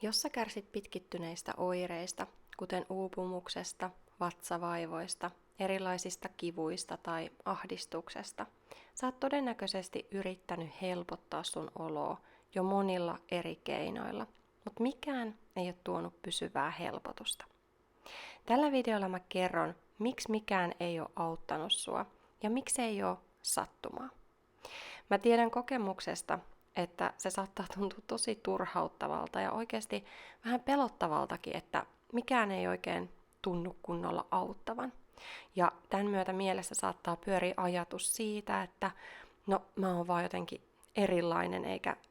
Jos sä kärsit pitkittyneistä oireista, kuten uupumuksesta, vatsavaivoista, erilaisista kivuista tai ahdistuksesta, sä oot todennäköisesti yrittänyt helpottaa sun oloa jo monilla eri keinoilla, mutta mikään ei ole tuonut pysyvää helpotusta. Tällä videolla mä kerron, miksi mikään ei ole auttanut sua ja miksi ei ole sattumaa. Mä tiedän kokemuksesta, että se saattaa tuntua tosi turhauttavalta ja oikeasti vähän pelottavaltakin, että mikään ei oikein tunnu kunnolla auttavan. Ja tämän myötä mielessä saattaa pyöriä ajatus siitä, että no mä oon vaan jotenkin erilainen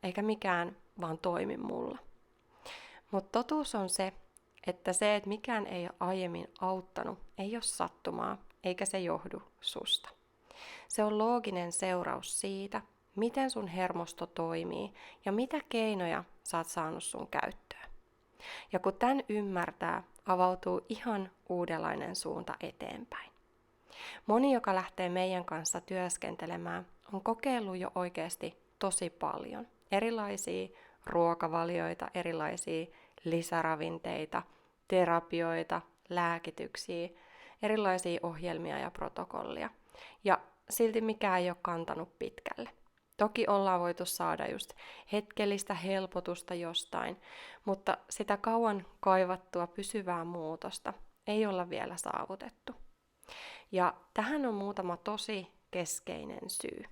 eikä mikään vaan toimi mulla. Mutta totuus on se, että mikään ei ole aiemmin auttanut, ei ole sattumaa eikä se johdu susta. Se on looginen seuraus siitä, miten sun hermosto toimii ja mitä keinoja sä oot saanut sun käyttöön. Ja kun tämän ymmärtää, avautuu ihan uudenlainen suunta eteenpäin. Moni, joka lähtee meidän kanssa työskentelemään, on kokeillut jo oikeasti tosi paljon. Erilaisia ruokavalioita, erilaisia lisäravinteita, terapioita, lääkityksiä, erilaisia ohjelmia ja protokollia. Ja silti mikään ei ole kantanut pitkälle. Toki ollaan voitu saada just hetkellistä helpotusta jostain, mutta sitä kauan kaivattua pysyvää muutosta ei olla vielä saavutettu. Ja tähän on muutama tosi keskeinen syy.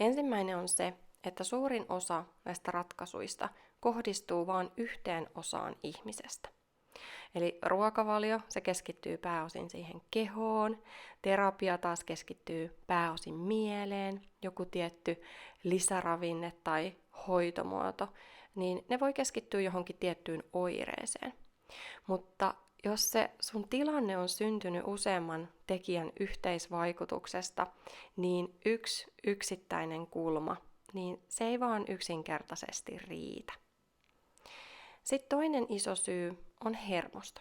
Ensimmäinen on se, että suurin osa näistä ratkaisuista kohdistuu vain yhteen osaan ihmisestä. Eli ruokavalio, se keskittyy pääosin siihen kehoon, terapia taas keskittyy pääosin mieleen, joku tietty lisäravinne tai hoitomuoto, niin ne voi keskittyä johonkin tiettyyn oireeseen. Mutta jos se sun tilanne on syntynyt useamman tekijän yhteisvaikutuksesta, niin yksi yksittäinen kulma, niin se ei vaan yksinkertaisesti riitä. Sitten toinen iso syy on hermosto.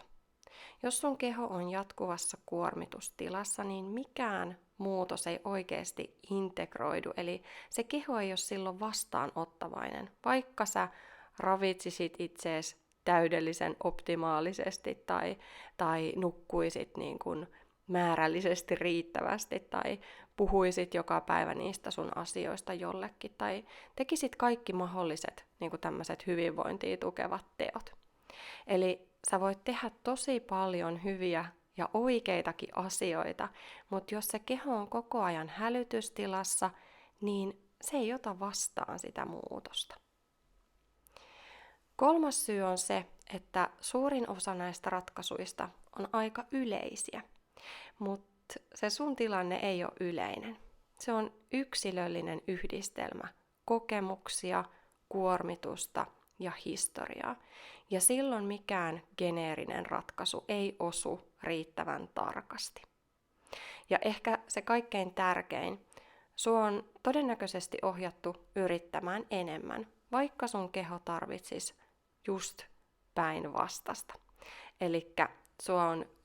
Jos sun keho on jatkuvassa kuormitustilassa, niin mikään muutos ei oikeasti integroidu, eli se keho ei ole silloin vastaanottavainen, vaikka sä ravitsisit itseesi täydellisen optimaalisesti tai nukkuisit niin kuin määrällisesti riittävästi tai puhuisit joka päivä niistä sun asioista jollekin tai tekisit kaikki mahdolliset niin kuin tämmöiset hyvinvointia tukevat teot. Eli sä voit tehdä tosi paljon hyviä ja oikeitakin asioita, mutta jos se keho on koko ajan hälytystilassa, niin se ei ota vastaan sitä muutosta. Kolmas syy on se, että suurin osa näistä ratkaisuista on aika yleisiä, mutta se sun tilanne ei ole yleinen. Se on yksilöllinen yhdistelmä kokemuksia, kuormitusta ja historiaa. Ja silloin mikään geneerinen ratkaisu ei osu riittävän tarkasti. Ja ehkä se kaikkein tärkein, sua on todennäköisesti ohjattu yrittämään enemmän, vaikka sun keho tarvitsisi päinvastasta. Elikkä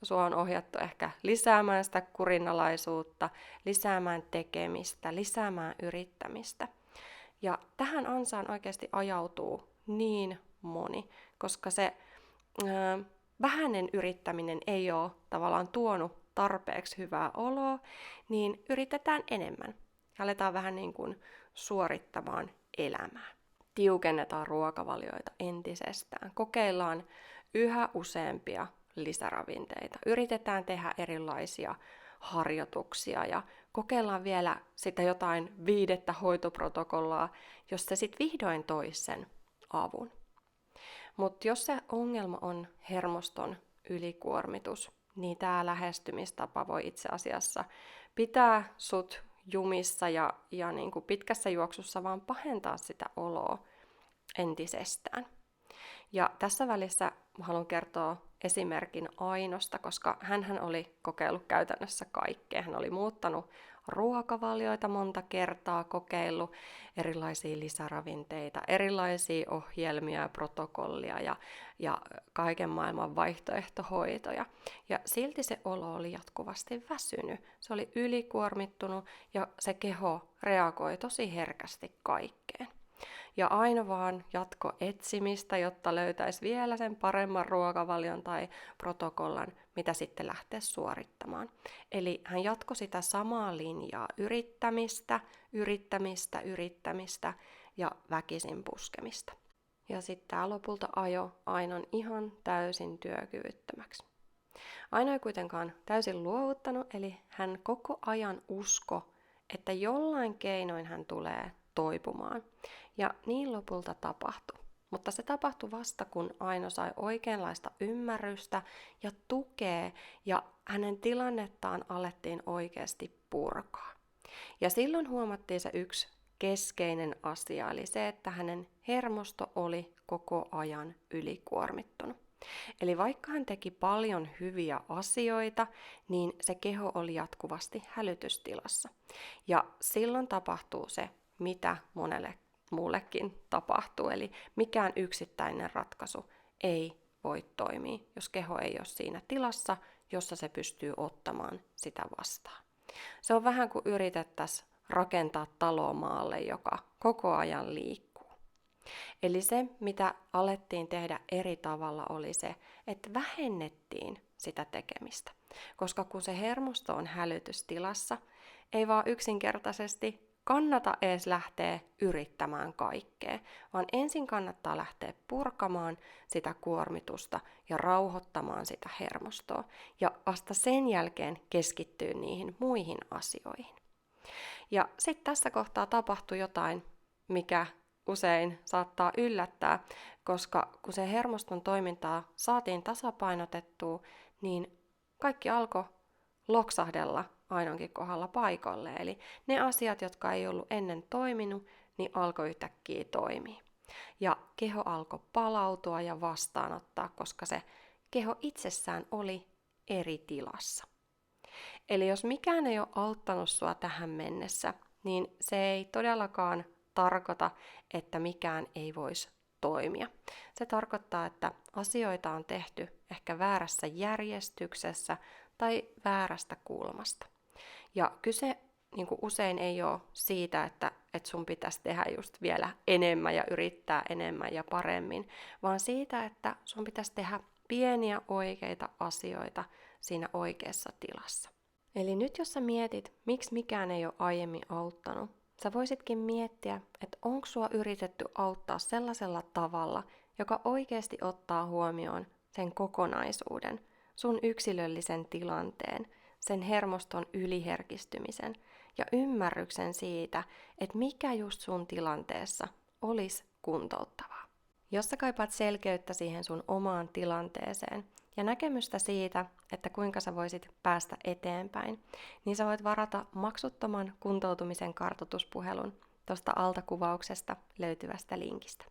sua on ohjattu ehkä lisäämään sitä kurinalaisuutta, lisäämään tekemistä, lisäämään yrittämistä. Ja tähän ansaan oikeasti ajautuu niin moni, koska se vähäinen yrittäminen ei ole tavallaan tuonut tarpeeksi hyvää oloa, niin yritetään enemmän. Aletaan vähän niin kuin suorittamaan elämää. Tiukennetaan ruokavalioita entisestään. Kokeillaan yhä useampia lisäravinteita. Yritetään tehdä erilaisia harjoituksia ja kokeillaan vielä sitä jotain 5. hoitoprotokollaa, jos se sitten vihdoin toisi sen avun. Mutta jos se ongelma on hermoston ylikuormitus, niin tämä lähestymistapa voi itse asiassa pitää sut jumissa ja niin kuin pitkässä juoksussa vaan pahentaa sitä oloa entisestään. Ja tässä välissä haluan kertoa esimerkin Ainosta, koska hänhän oli kokeillut käytännössä kaikkea. Hän oli muuttanut ruokavalioita monta kertaa, kokeillut erilaisia lisäravinteita, erilaisia ohjelmia ja protokollia ja kaiken maailman vaihtoehtohoitoja. Ja silti se olo oli jatkuvasti väsynyt. Se oli ylikuormittunut ja se keho reagoi tosi herkästi kaikkeen. Ja aina vaan jatko etsimistä, jotta löytäisi vielä sen paremman ruokavalion tai protokollan, mitä sitten lähteä suorittamaan. Eli hän jatkoi sitä samaa linjaa, yrittämistä ja väkisin puskemista. Ja sitten tämä lopulta ajo Ainon ihan täysin työkyvyttömäksi. Aino ei kuitenkaan täysin luovuttanut, eli hän koko ajan usko, että jollain keinoin hän tulee toipumaan. Ja niin lopulta tapahtui. Mutta se tapahtui vasta, kun Aino sai oikeanlaista ymmärrystä ja tukea, ja hänen tilannettaan alettiin oikeasti purkaa. Ja silloin huomattiin se yksi keskeinen asia, eli se, että hänen hermosto oli koko ajan ylikuormittunut. Eli vaikka hän teki paljon hyviä asioita, niin se keho oli jatkuvasti hälytystilassa. Ja silloin tapahtuu se, mitä monelle muullekin tapahtuu. Eli mikään yksittäinen ratkaisu ei voi toimia, jos keho ei ole siinä tilassa, jossa se pystyy ottamaan sitä vastaan. Se on vähän kuin yritettäisiin rakentaa talo maalle, joka koko ajan liikkuu. Eli se, mitä alettiin tehdä eri tavalla, oli se, että vähennettiin sitä tekemistä. Koska kun se hermosto on hälytystilassa, ei vaan yksinkertaisesti kannata edes lähteä yrittämään kaikkea, vaan ensin kannattaa lähteä purkamaan sitä kuormitusta ja rauhoittamaan sitä hermostoa. Ja vasta sen jälkeen keskittyy niihin muihin asioihin. Ja sitten tässä kohtaa tapahtui jotain, mikä usein saattaa yllättää, koska kun se hermoston toimintaa saatiin tasapainotettua, niin kaikki alkoi loksahdella Ainonkin kohdalla paikalle. Eli ne asiat, jotka ei ollut ennen toiminut, niin alkoi yhtäkkiä toimia. Ja keho alkoi palautua ja vastaanottaa, koska se keho itsessään oli eri tilassa. Eli jos mikään ei ole auttanut sua tähän mennessä, niin se ei todellakaan tarkoita, että mikään ei voisi toimia. Se tarkoittaa, että asioita on tehty ehkä väärässä järjestyksessä tai väärästä kulmasta. Ja kyse niin kuin usein ei ole siitä, että sun pitäisi tehdä just vielä enemmän ja yrittää enemmän ja paremmin, vaan siitä, että sun pitäisi tehdä pieniä oikeita asioita siinä oikeassa tilassa. Eli nyt jos sä mietit, miksi mikään ei ole aiemmin auttanut, sä voisitkin miettiä, että onko sua yritetty auttaa sellaisella tavalla, joka oikeasti ottaa huomioon sen kokonaisuuden, sun yksilöllisen tilanteen, sen hermoston yliherkistymisen ja ymmärryksen siitä, että mikä just sun tilanteessa olisi kuntouttavaa. Jos sä kaipaat selkeyttä siihen sun omaan tilanteeseen ja näkemystä siitä, että kuinka sä voisit päästä eteenpäin, niin sä voit varata maksuttoman kuntoutumisen kartoituspuhelun tuosta alta kuvauksesta löytyvästä linkistä.